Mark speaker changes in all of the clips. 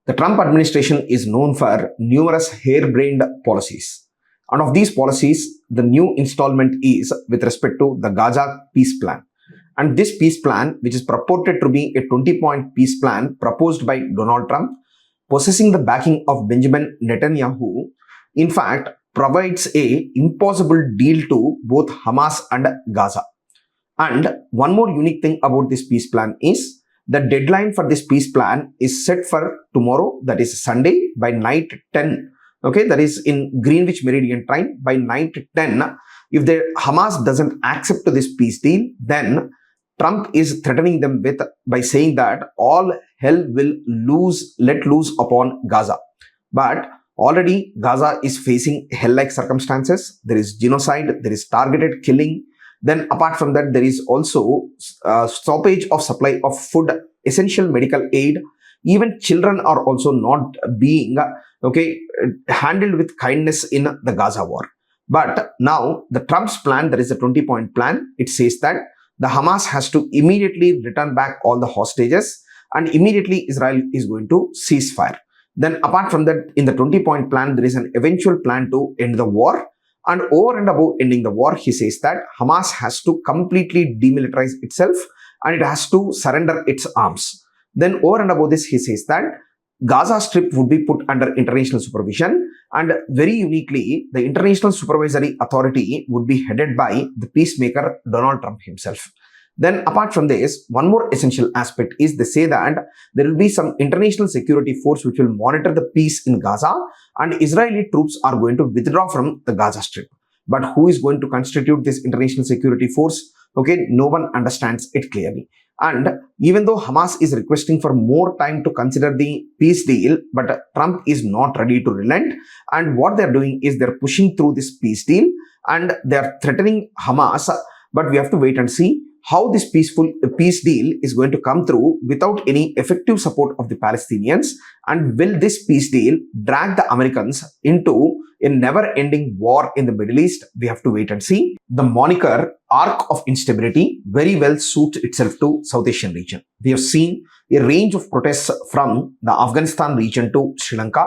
Speaker 1: The Trump administration is known for numerous harebrained policies. And of these policies, the new installment is with respect to the Gaza peace plan. And this peace plan, which is purported to be a 20-point peace plan proposed by Donald Trump, possessing the backing of Benjamin Netanyahu, in fact, provides a impossible deal to both Hamas and Gaza. And one more unique thing about this peace plan is the deadline for this peace plan is set for tomorrow, that is Sunday, by night 10. Okay, that is in Greenwich Meridian time by night 10. If the Hamas doesn't accept to this peace deal, then Trump is threatening them by saying that all hell will let loose upon Gaza. But already Gaza is facing hell-like circumstances. There is genocide, there is targeted killing. Then apart from that, there is also stoppage of supply of food, essential medical aid. Even children are also not being handled with kindness in the Gaza war. But now the Trump's plan, that is a 20-point plan, it says that the Hamas has to immediately return back all the hostages and immediately Israel is going to cease fire. Then apart from that, in the 20-point plan, there is an eventual plan to end the war. And over and above ending the war, he says that Hamas has to completely demilitarize itself and it has to surrender its arms. Then over and above this, he says that Gaza Strip would be put under international supervision, and very uniquely, the International Supervisory Authority would be headed by the peacemaker Donald Trump himself. Then apart from this, one more essential aspect is they say that there will be some international security force which will monitor the peace in Gaza, and Israeli troops are going to withdraw from the Gaza Strip. But who is going to constitute this international security force? Okay, no one understands it clearly. And even though Hamas is requesting for more time to consider the peace deal, but Trump is not ready to relent. And what they're doing is they're pushing through this peace deal and they're threatening Hamas. But we have to wait and see how this peace deal is going to come through without any effective support of the Palestinians. And will this peace deal drag the Americans into a never-ending war in the Middle East? We have to wait and see. The moniker Arc of Instability very well suits itself to South Asian region. We have seen a range of protests from the Afghanistan region to Sri Lanka.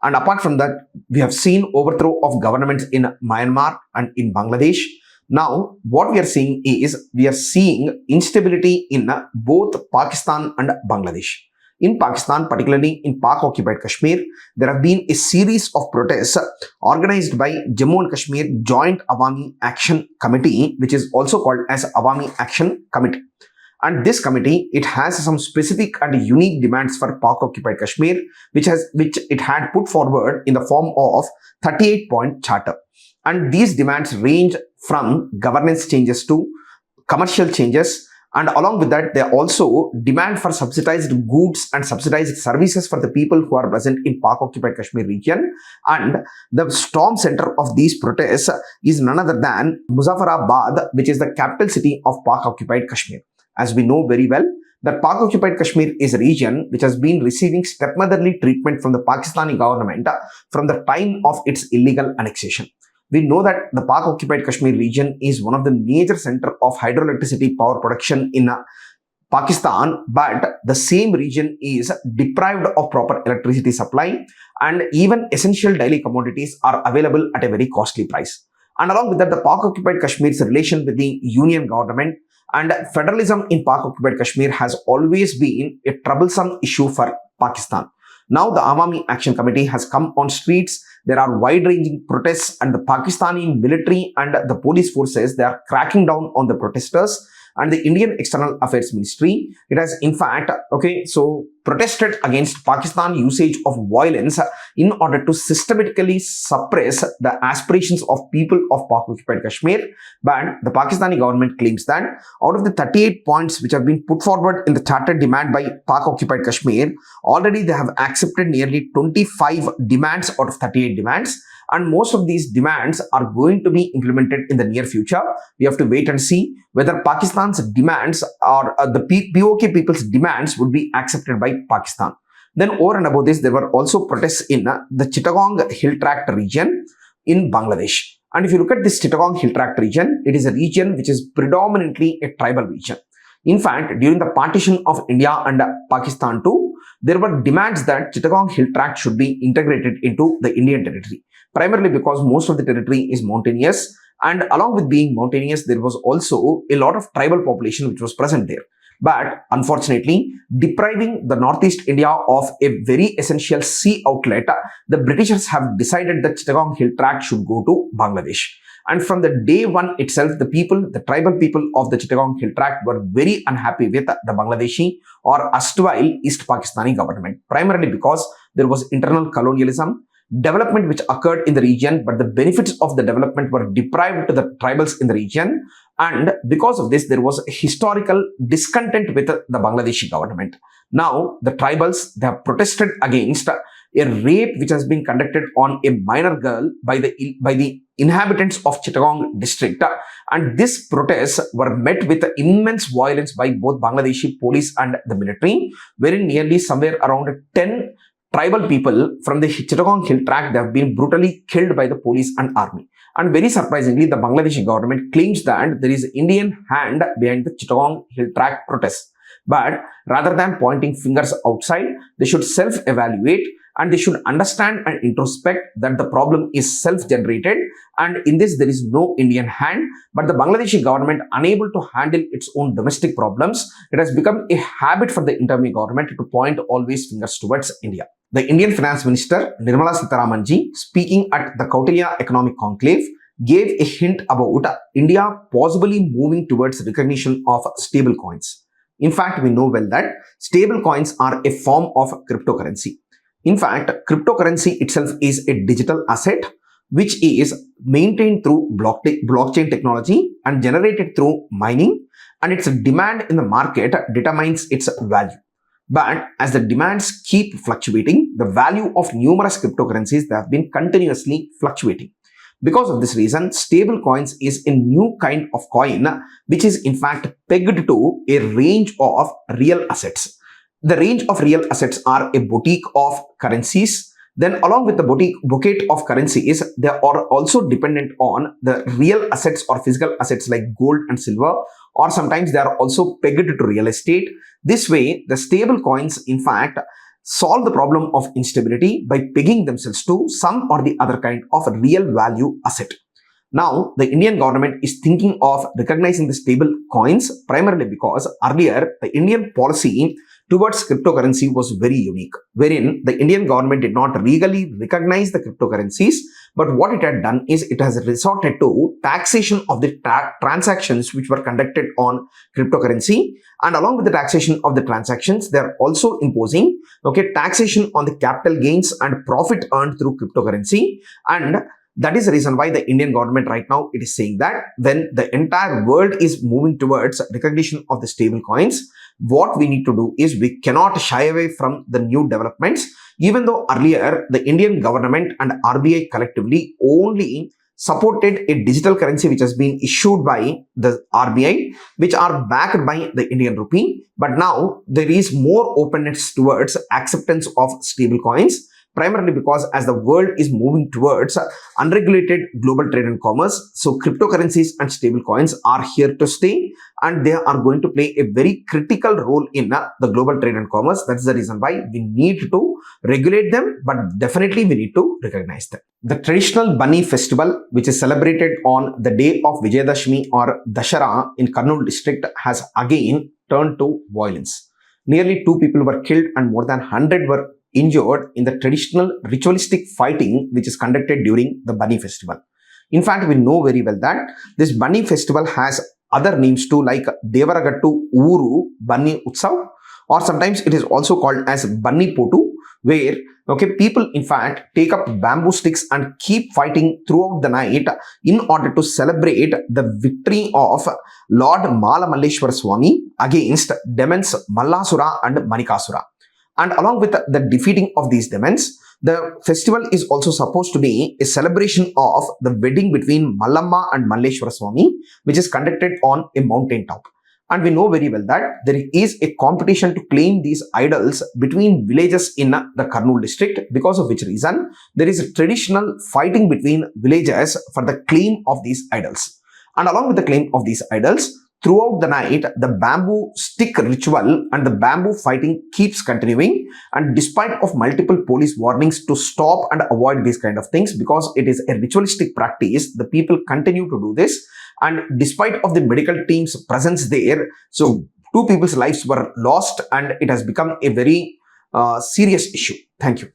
Speaker 1: And apart from that, we have seen overthrow of governments in Myanmar and in Bangladesh. Now, what we are seeing is, we are seeing instability in both Pakistan and Bangladesh. In Pakistan, particularly in Pak-occupied Kashmir, there have been a series of protests organized by Jammu and Kashmir Joint Awami Action Committee, which is also called as Awami Action Committee. And this committee, it has some specific and unique demands for Pak-occupied Kashmir, which it had put forward in the form of 38-point charter. And these demands range from governance changes to commercial changes, and along with that, they also demand for subsidized goods and subsidized services for the people who are present in Pak-occupied Kashmir region. And the storm center of these protests is none other than Muzaffarabad, which is the capital city of Pak-occupied Kashmir. As we know very well, that Pak-occupied Kashmir is a region which has been receiving stepmotherly treatment from the Pakistani government from the time of its illegal annexation. We know that the Pak-occupied Kashmir region is one of the major center of hydroelectricity power production in Pakistan, but the same region is deprived of proper electricity supply, and even essential daily commodities are available at a very costly price. And along with that, the Pak-occupied Kashmir's relation with the union government and federalism in Pak-occupied Kashmir has always been a troublesome issue for Pakistan. Now the Awami Action Committee has come on streets. There are wide-ranging protests, and the Pakistani military and the police forces, they are cracking down on the protesters. And the Indian External Affairs Ministry, it has in fact, protested against Pakistan usage of violence in order to systematically suppress the aspirations of people of Pak-occupied Kashmir. But the Pakistani government claims that out of the 38 points which have been put forward in the charter demand by Pak-occupied Kashmir, already they have accepted nearly 25 demands out of 38 demands. And most of these demands are going to be implemented in the near future. We have to wait and see whether Pakistan's demands or the POK people's demands would be accepted by Pakistan. Then over and above this, there were also protests in the Chittagong Hill Tract region in Bangladesh. And if you look at this Chittagong Hill Tract region, it is a region which is predominantly a tribal region. In fact, during the partition of India and Pakistan too, there were demands that Chittagong Hill Tract should be integrated into the Indian territory, primarily because most of the territory is mountainous, and along with being mountainous, there was also a lot of tribal population which was present there. But unfortunately, depriving the Northeast India of a very essential sea outlet, the Britishers have decided that Chittagong Hill Tract should go to Bangladesh. And from the day one itself, the tribal people of the Chittagong Hill Tract were very unhappy with the Bangladeshi or erstwhile East Pakistani government, primarily because there was internal colonialism, development which occurred in the region, but the benefits of the development were deprived to the tribals in the region. And because of this, there was a historical discontent with the Bangladeshi government. Now, the tribals, they have protested against a rape which has been conducted on a minor girl by the inhabitants of Chittagong district. And these protests were met with immense violence by both Bangladeshi police and the military, wherein nearly somewhere around 10 tribal people from the Chittagong Hill Tract, they have been brutally killed by the police and army. And very surprisingly, the Bangladeshi government claims that there is Indian hand behind the Chittagong Hill Tract protests. But rather than pointing fingers outside, they should self-evaluate and they should understand and introspect that the problem is self-generated, and in this there is no Indian hand. But the Bangladeshi government, unable to handle its own domestic problems, it has become a habit for the interim government to point always fingers towards India. The Indian Finance Minister Nirmala Sitharamanji, speaking at the Kautilya Economic Conclave, gave a hint about India possibly moving towards recognition of stable coins. In fact, we know well that stable coins are a form of cryptocurrency. In fact, cryptocurrency itself is a digital asset which is maintained through blockchain technology and generated through mining, and its demand in the market determines its value. But as the demands keep fluctuating, the value of numerous cryptocurrencies that have been continuously fluctuating. Because of this reason, stable coins is a new kind of coin which is in fact pegged to a range of real assets. The range of real assets are a boutique of currencies. Then along with the bouquet of currencies, they are also dependent on the real assets or physical assets like gold and silver, or sometimes they are also pegged to real estate. This way, the stable coins in fact solve the problem of instability by pegging themselves to some or the other kind of real value asset. Now, the Indian government is thinking of recognizing the stable coins primarily because earlier the Indian policy towards cryptocurrency was very unique, wherein the Indian government did not legally recognize the cryptocurrencies, but what it had done is it has resorted to taxation of the transactions which were conducted on cryptocurrency, and along with the taxation of the transactions, they are also imposing taxation on the capital gains and profit earned through cryptocurrency. And that is the reason why the Indian government right now, it is saying that when the entire world is moving towards recognition of the stable coins, what we need to do is we cannot shy away from the new developments. Even though earlier the Indian government and RBI collectively only supported a digital currency which has been issued by the RBI, which are backed by the Indian rupee, but now there is more openness towards acceptance of stable coins, primarily because as the world is moving towards unregulated global trade and commerce, so cryptocurrencies and stable coins are here to stay, and they are going to play a very critical role in the global trade and commerce. That's the reason why we need to regulate them, but definitely we need to recognize them. The traditional Bunny festival, which is celebrated on the day of Vijayadashmi or Dashara in Kurnool district, has again turned to violence. Nearly 2 people were killed and more than 100 were injured in the traditional ritualistic fighting which is conducted during the Bunny festival. In fact, we know very well that this Bunny festival has other names too, like Devaragattu Uru Bunny Utsav, or sometimes it is also called as Bunny Potu, where people in fact take up bamboo sticks and keep fighting throughout the night in order to celebrate the victory of Lord Malamalleshwara Swami against demons Mallasura and Manikasura. And along with the defeating of these demons, the festival is also supposed to be a celebration of the wedding between Mallamma and Malleshwara Swami, which is conducted on a mountain top. And we know very well that there is a competition to claim these idols between villages in the Kurnool district, because of which reason there is a traditional fighting between villages for the claim of these idols. And along with the claim of these idols, throughout the night, the bamboo stick ritual and the bamboo fighting keeps continuing. And despite of multiple police warnings to stop and avoid these kind of things, because it is a ritualistic practice, the people continue to do this. And despite of the medical team's presence there, so two people's lives were lost and it has become a very serious issue. Thank you.